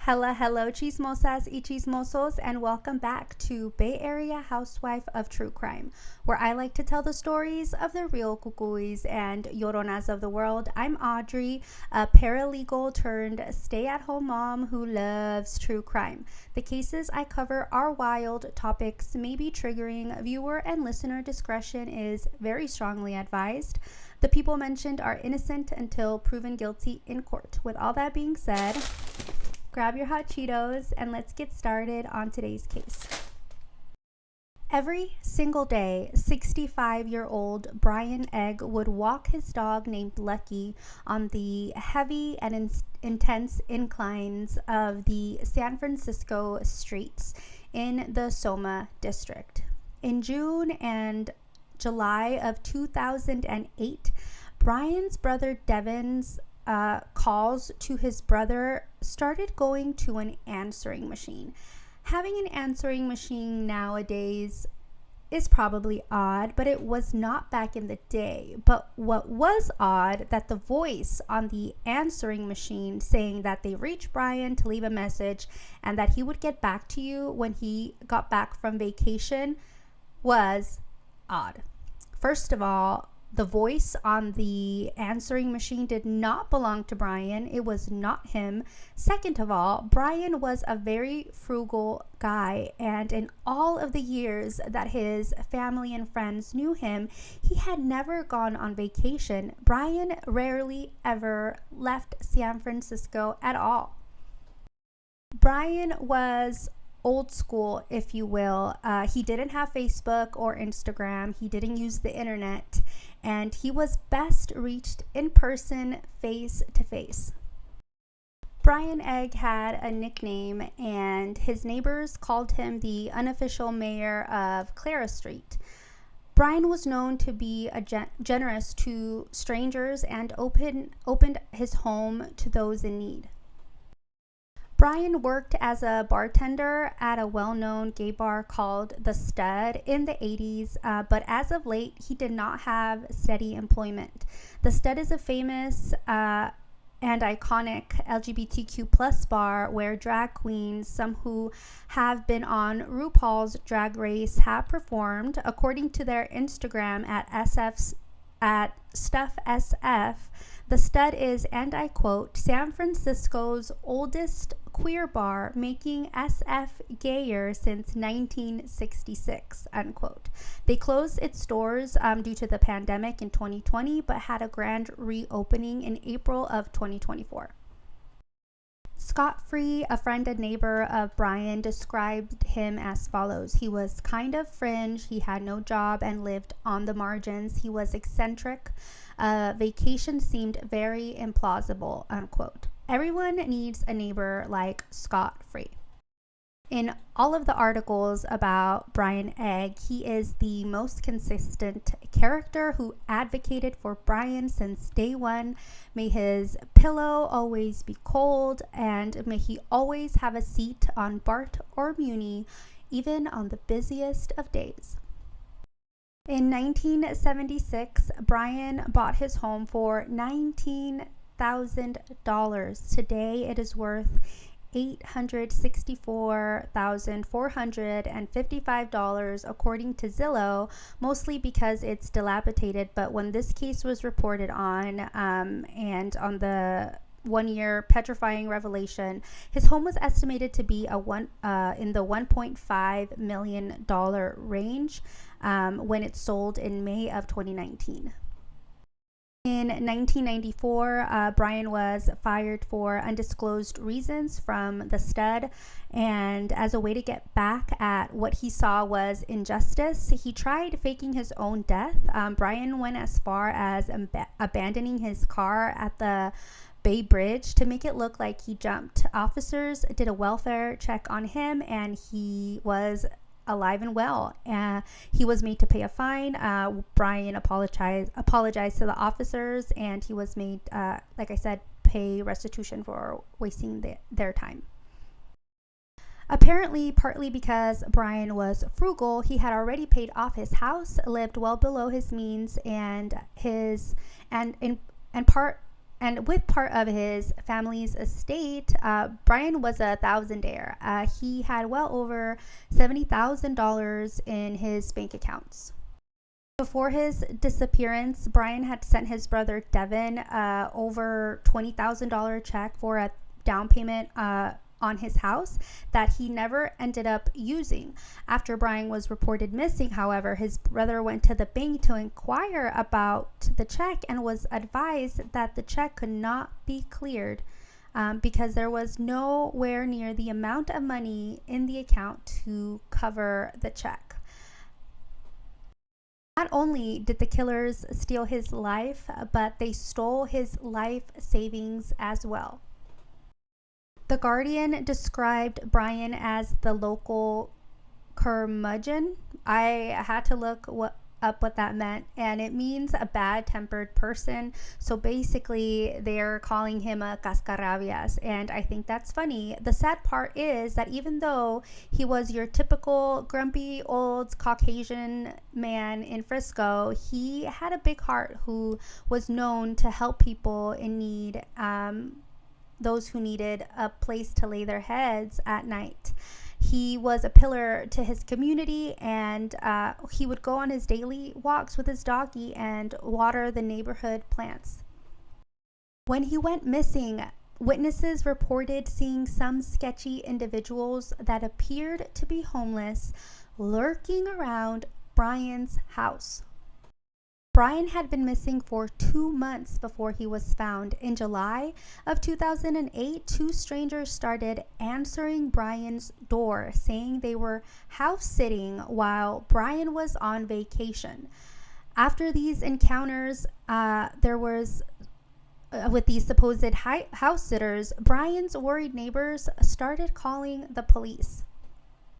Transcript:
Hello, chismosas y chismosos, and welcome back to Bay Area Housewife of True Crime, where I like to tell the stories of the real cucuys and lloronas of the world. I'm Audrey, a paralegal turned stay-at-home mom who loves true crime. The cases I cover are wild, topics may be triggering, viewer and listener discretion is very strongly advised. The people mentioned are innocent until proven guilty in court. With all that being said, grab your hot Cheetos and let's get started on today's case. Every single day, 65-year-old Brian Egg would walk his dog named Lucky on the heavy and intense inclines of the San Francisco streets in the Soma district. In June and July of 2008, Brian's brother Devin's calls to his brother started going to an answering machine. Having an answering machine nowadays is probably odd, but it was not back in the day. But what was odd, that the voice on the answering machine saying that they reached Brian to leave a message and that he would get back to you when he got back from vacation was odd. First of all, the voice on the answering machine did not belong to Brian. It was not him. Second of all, Brian was a very frugal guy, and in all of the years that his family and friends knew him, he had never gone on vacation. Brian rarely ever left San Francisco at all. Brian was old school, if you will. He didn't have Facebook or Instagram. He didn't use the internet, and he was best reached in person, face to face. Brian Egg had a nickname, and his neighbors called him the unofficial mayor of Clara Street. Brian was known to be generous to strangers and opened his home to those in need. Brian worked as a bartender at a well-known gay bar called The Stud in the 80s, but as of late, he did not have steady employment. The Stud is a famous and iconic LGBTQ plus bar where drag queens, some who have been on RuPaul's Drag Race, have performed. According to their Instagram at StuffSF, The Stud is, and I quote, San Francisco's oldest queer bar, making SF gayer since 1966, unquote. They closed its doors due to the pandemic in 2020, but had a grand reopening in April of 2024. Scott Free, a friend and neighbor of Brian, described him as follows. He was kind of fringe, he had no job and lived on the margins. He was eccentric. Vacation seemed very implausible, unquote. Everyone needs a neighbor like Scott Free. In all of the articles about Brian Egg, he is the most consistent character who advocated for Brian since day one. May his pillow always be cold, and may he always have a seat on BART or Muni, even on the busiest of days. In 1976, Brian bought his home for $19,000. Today, it is worth $864,455 according to Zillow, mostly because it's dilapidated. But when this case was reported on, and on the one-year petrifying revelation, his home was estimated to be in the $1.5 million range when it sold in May of 2019. In 1994, Brian was fired for undisclosed reasons from The Stud, and as a way to get back at what he saw was injustice, he tried faking his own death. Brian went as far as abandoning his car at the Bay Bridge to make it look like he jumped. Officers did a welfare check on him, and he was alive and well. He was made to pay a fine. Brian apologized to the officers, and he was made, like I said, pay restitution for wasting their time. Apparently, partly because Brian was frugal, he had already paid off his house, lived well below his means, and and with part of his family's estate, Brian was a thousandaire. He had well over $70,000 in his bank accounts. Before his disappearance, Brian had sent his brother Devin over $20,000 check for a down payment on his house that he never ended up using. After Brian was reported missing, however, his brother went to the bank to inquire about the check and was advised that the check could not be cleared because there was nowhere near the amount of money in the account to cover the check. Not only did the killers steal his life, but they stole his life savings as well. The Guardian described Brian as the local curmudgeon. I had to look up what that meant, and it means a bad-tempered person. So basically, they're calling him a cascarrabias, and I think that's funny. The sad part is that even though he was your typical grumpy old Caucasian man in Frisco, he had a big heart who was known to help people in need, those who needed a place to lay their heads at night. He was a pillar to his community, and he would go on his daily walks with his doggy and water the neighborhood plants. When he went missing, witnesses reported seeing some sketchy individuals that appeared to be homeless lurking around Brian's house. Brian had been missing for 2 months before he was found. In July of 2008, two strangers started answering Brian's door, saying they were house sitting while Brian was on vacation. After these encounters, with these supposed house sitters, Brian's worried neighbors started calling the police.